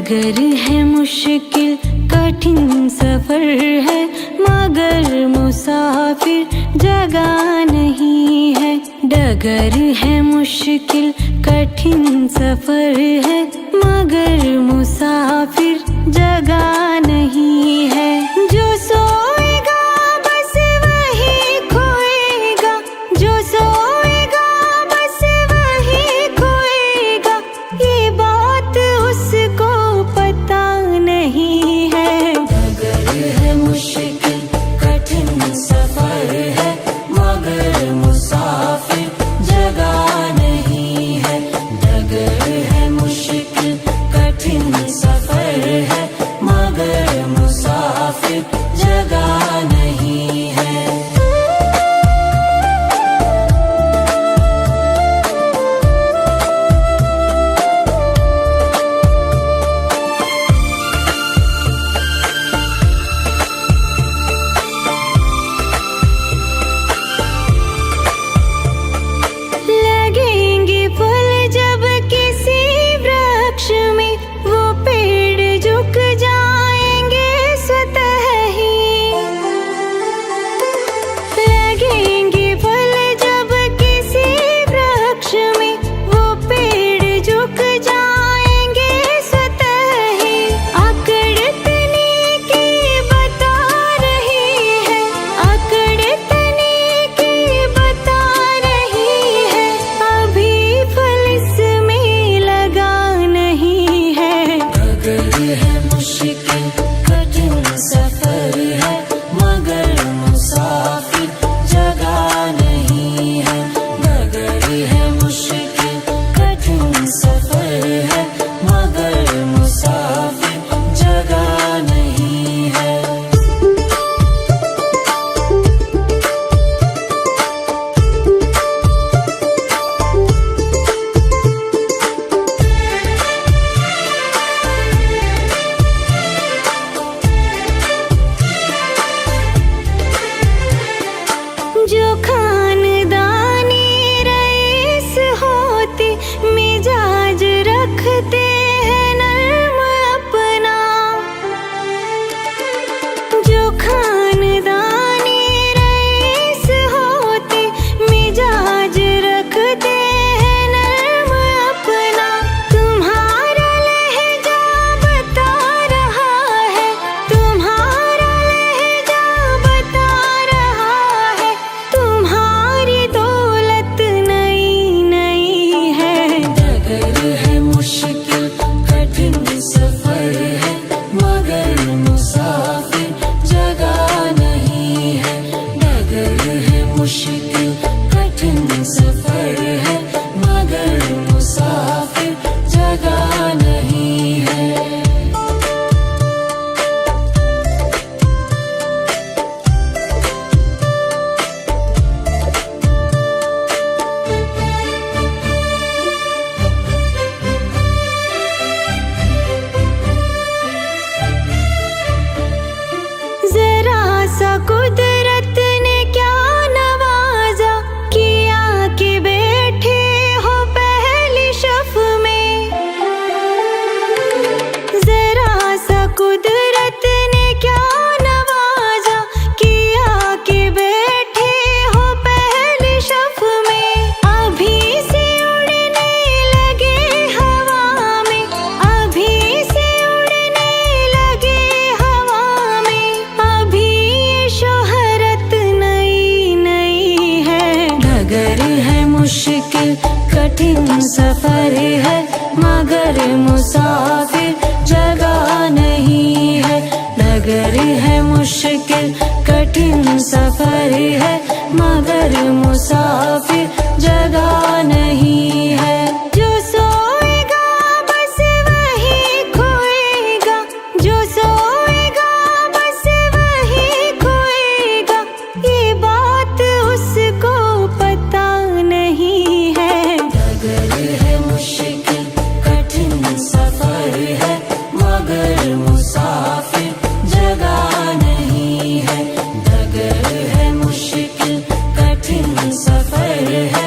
डगर है मुश्किल कठिन सफर है, मगर मुसाफिर जगह नहीं है। डगर है मुश्किल कठिन सफर है, मगर मुसाफिर जगह नहीं है। जो सोएगा बस वही खोएगा, जो सोएगा बस वही खोएगा, ये बात उसको पता नहीं है। डगर है मुश्किल कठिन सफर है, मगर मुसाफिर जगह नहीं है। डगर है मुश्किल कठिन सफर है, मगर मुसाफिर जगह नहीं है। लगेंगे फल जब किसी वृक्ष में, वो पेड़ झुक जाएंगे स्वतः ही। लगेंगे फल जब किसी वृक्ष में, वो पेड़ झुक जाएंगे स्वतः ही। अकड़ तने की बता रही है, अकड़ तने की बता रही है, अभी फल इसमें लगा नहीं है। डगर है मुश्किल कठिन सफर है, मगर मुसाफिर जगह नहीं है। डगर है मुश्किल कठिन सफर है, मगर मुसाफिर जगह नहीं है। जो खानदानी रईस होते, मिजाज रखते हैं नर्म अपना। जो खानदानी रईस होते, मिजाज रखते हैं नर्म अपना। तुम्हारा लहजा बता रहा है, तुम्हारा लहजा बता रहा है, तुम्हारी दौलत नई नई है। डगर है मुश्किल कठिन सफर है, मगर मुसाफिर जगह नहीं है। डगर है मुश्किल कठिन सफर है, मगर मुसाफिर जगह नहीं है। जरा सा कुदरत ने क्या नवाजा, किया कि बैठे हो पहली शफ में। जरा सा कुदरत ने क्या नवाजा, किया कि बैठे हो पहली शफ में। अभी से उड़ने लगे हवा में, अभी से उड़ने लगे हवा में, अभी ये शोहरत नई नई है। डगर है मुश्किल कठिन सफर है, मगर मुसाफिर जगह नहीं है। डगर है मुश्किल कठिन सफर है, मगर मुसाफिर जगह नहीं है। जो सोएगा बस वही खोएगा, जो सोएगा बस वही खोएगा, ये बात उसको पता नहीं है। डगर है मुश्किल कठिन सफर है, मगर मुसाफिर जगह नहीं है। डगर है मुश्किल कठिन सफर है,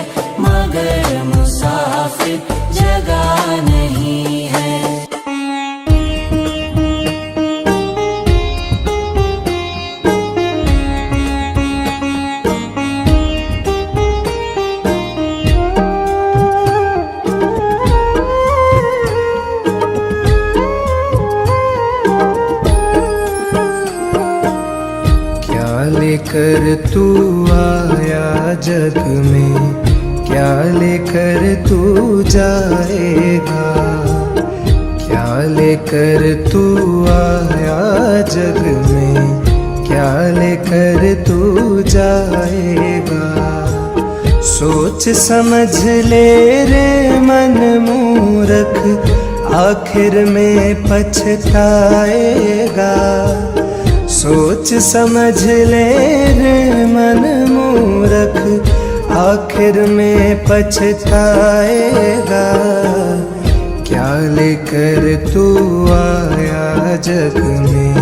लेकर तू आया जग में, क्या लेकर तू जाएगा। क्या लेकर तू आया जग में, क्या लेकर तू जाएगा। सोच समझ ले रे मन मूर्ख, आखिर में पछताएगा। सोच समझ ले रे मन मूर्ख, आखिर में पछताएगा। क्या लेकर तू आया जग में,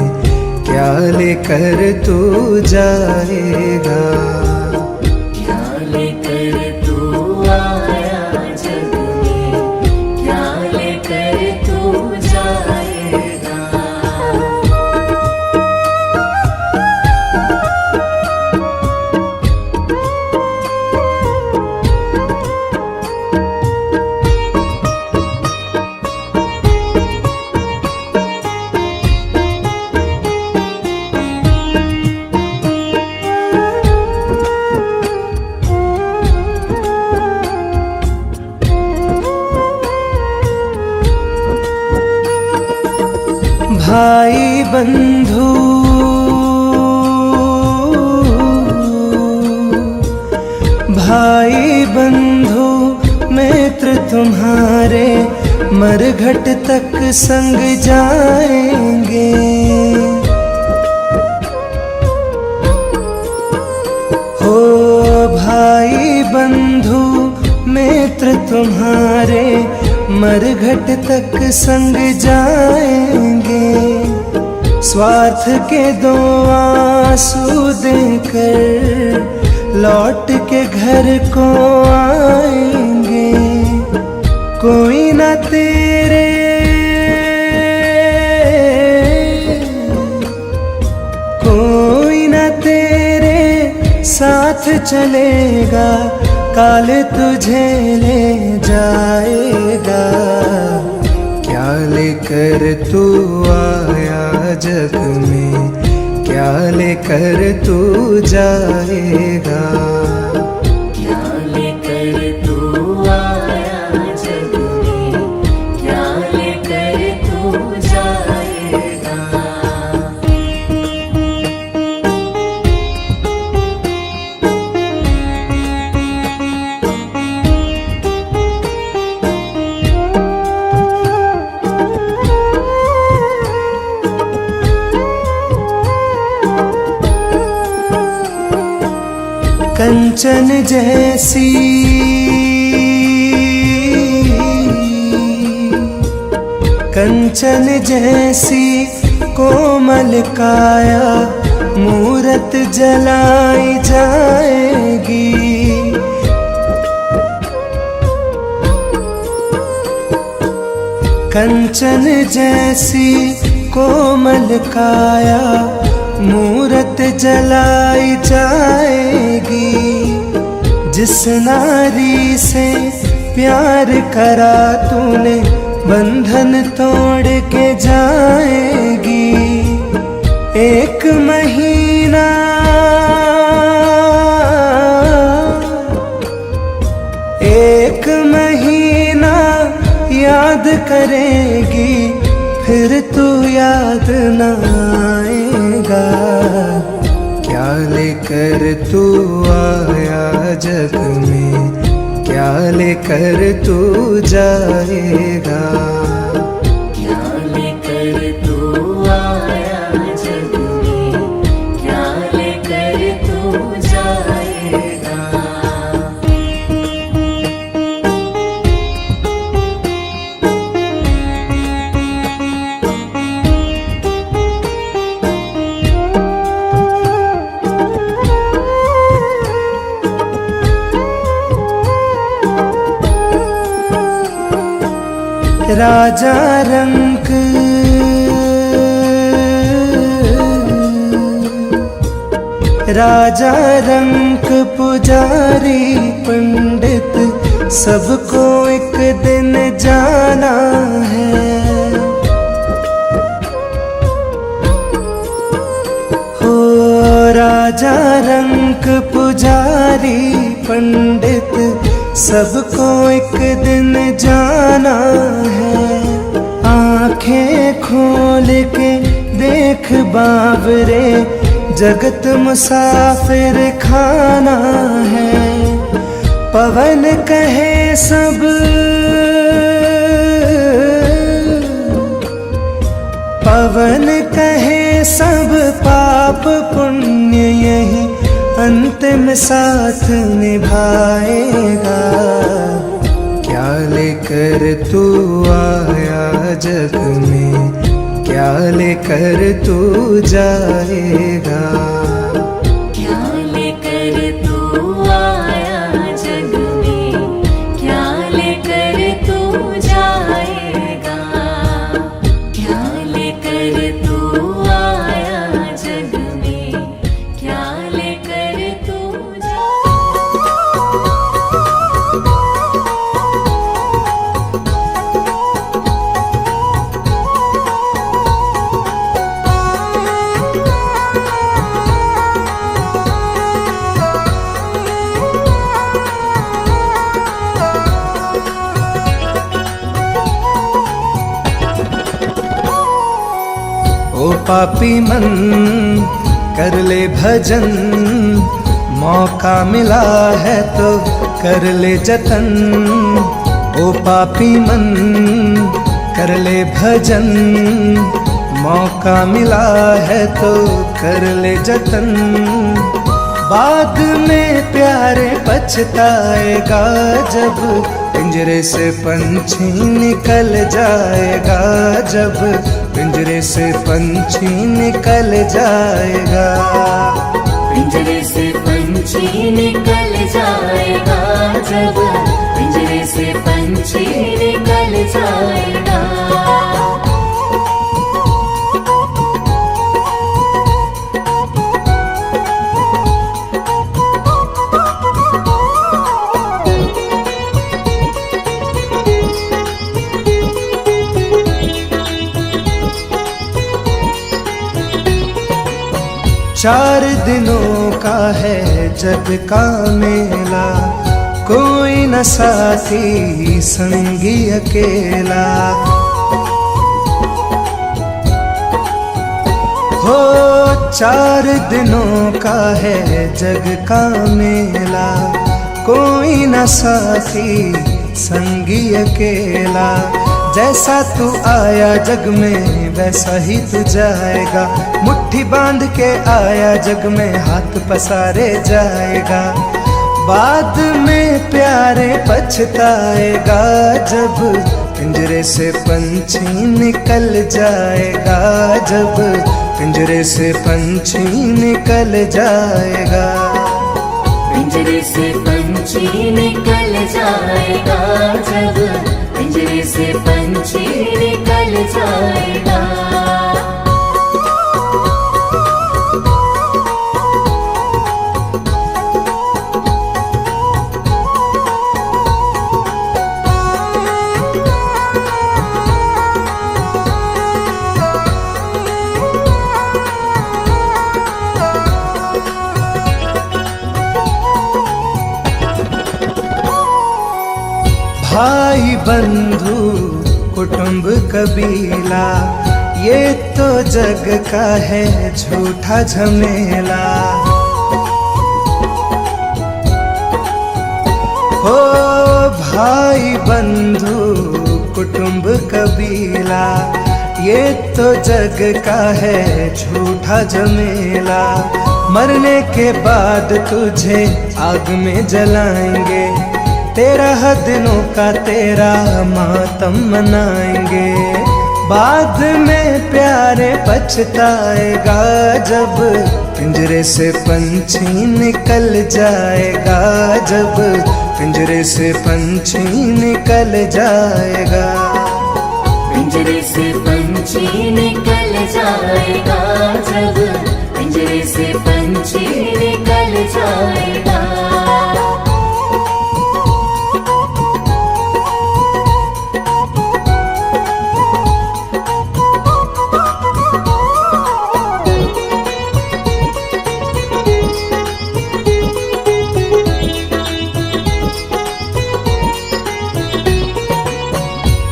क्या लेकर तू जाएगा। क्या लेकर तू आया जग में, क्या लेकर तू जाएगा। भाई बंधु भाई बंधु मित्र तुम्हारे मरघट तक संग जाएंगे। हो भाई बंधु मित्र तुम्हारे मरघट तक संग जाएंगे। स्वार्थ के दो आंसू देकर लौट के घर को आएंगे। कोई ना तेरे साथ चलेगा, काल तुझे ले जाएगा। क्या लेकर तू आया जग में, क्या लेकर तू जाएगा। क्या लेकर तू आया जग में, क्या लेकर तू जाएगा। कंचन जैसी कंचन जैसी कोमल काया मूरत जलाई जाएगी। कंचन जैसी कोमल काया मूरत जलाई जाएगी। जिस नारी से प्यार करा तूने बंधन तोड़ के जाएगी। एक महीना याद करेगी, फिर तू याद न आएगा। क्या लेकर तू आया जग में, क्या लेकर तू जाएगा। क्या लेकर तू आया जग में, क्या लेकर तू जाएगा। राजा रंक राजा रंक पुजारी पंडित सबको एक दिन जाना है। हो राजा रंक पुजारी पंडित सबको एक दिन जाना है। आंखें खोल के देख बावरे, जगत मुसाफिर खाना है। पवन कहे सब पवन कहे सब पाप पुण्य यही अंतिम साथ निभाएगा। क्या लेकर तू आया जग में, क्या लेकर तू जाएगा। क्या लेकर तू आया जग में, क्या लेकर तू जाएगा। क्या लेकर तू आया जग में, क्या लेकर तू ओ पापी मन कर ले भजन, मौका मिला है तो कर ले जतन। ओ पापी मन कर ले भजन, मौका मिला है तो कर ले जतन। बाद में प्यारे पछताएगा जब पिंजरे से पंछी निकल जाएगा। जब पिंजरे से पंछी निकल जाएगा। पिंजरे से पंछी निकल जाएगा। जब पिंजरे से पंछी निकल जाएगा। चार दिनों का है जग का मेला, कोई न साथी संगी अकेला। हो चार दिनों का है जग का मेला, कोई न साथी संगी अकेला। जैसा तू आया जग में वैसा ही तू जाएगा। मुट्ठी बांध के आया जग में हाथ पसारे जाएगा। बाद में प्यारे पछताएगा जब पिंजरे से पंछी निकल जाएगा। जब पिंजरे से पंछी निकल जाएगा। पिंजरे से पंछी निकल जाएगा। जब पिंजरे से पंछी निकल जाएगा। भाई बंधु कुटुंब कबीला, ये तो जग का है झूठा झमेला। हो भाई बंधु कुटुंब कबीला, ये तो जग का है झूठा झमेला। मरने के बाद तुझे आग में जलाएंगे, 13 दिनों का तेरा मातम मनाएंगे। बाद में प्यारे पछताएगा जब पिंजरे से पंछी निकल जाएगा। जब पिंजरे से पंछी निकल जाएगा। पिंजरे से पंछी निकल जाएगा। जब पिंजरे से पंछी निकल जाएगा।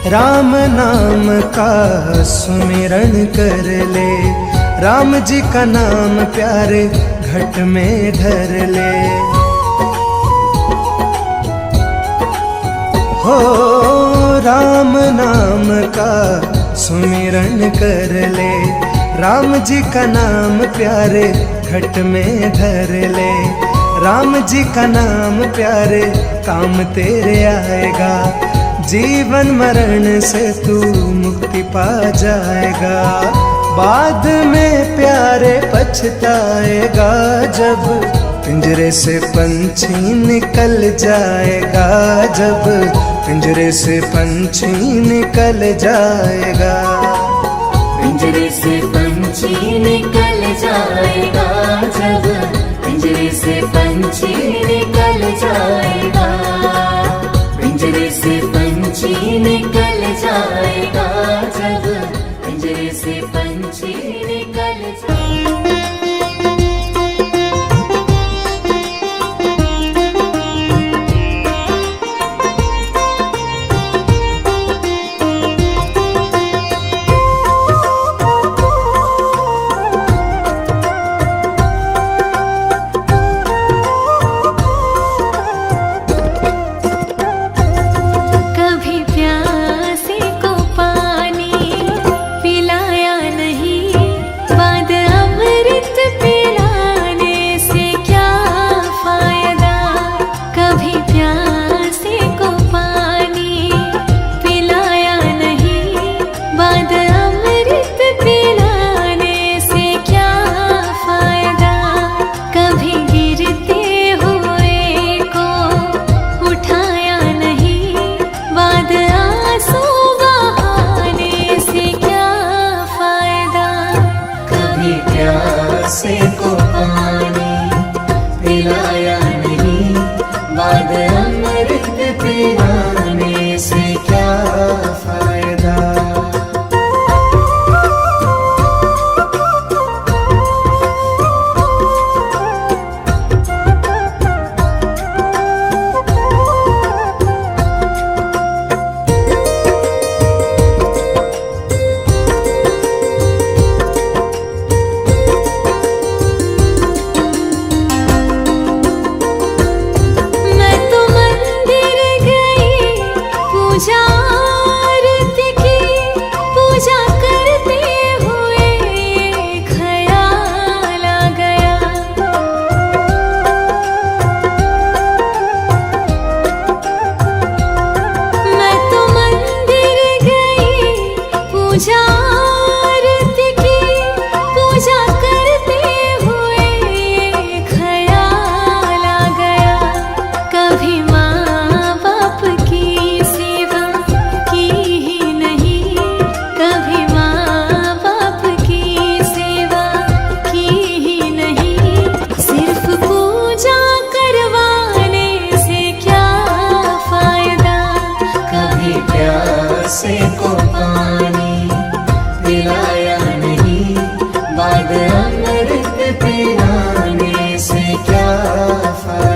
राम नाम का सुमिरन कर ले, राम जी का नाम प्यारे घट में धर ले। हो राम नाम का सुमिरन कर ले, राम जी का नाम प्यारे घट में धर ले। राम जी का नाम प्यारे काम तेरे आएगा, जीवन मरण से तू मुक्ति पा जाएगा। बाद में प्यारे पछताएगा, जब पिंजरे से पंछी निकल जाएगा, जब पिंजरे से पंछी निकल जाएगा। पिंजरे से पंछी निकल जाएगा, जब पिंजरे से पंछी निकल जाएगा। पिंजरे से पंछी निकल जाएगा, जब पिंजरे से पंछी निकल जाएगा। प्यासे को पानी पिलाया नहीं, बाद अमृत पिलाने से क्या फायदा। प्यासे को पानी पिलाया नहीं, बाद अमृत पिलाने से क्या फायदा।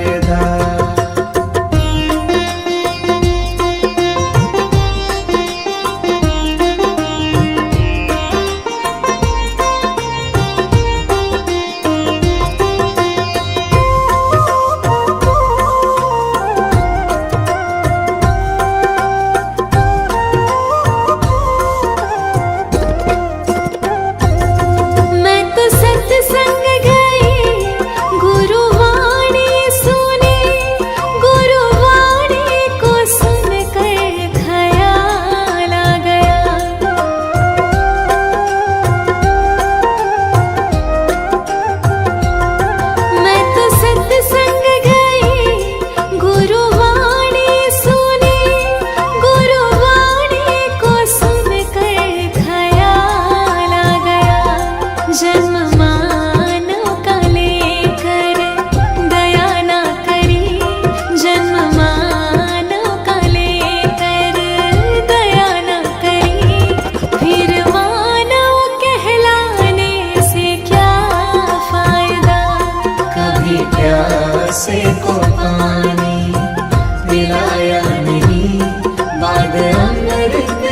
प्यासे को पानी पिलाया नहीं, बाद अमृत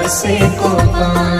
प्यासे को पानी।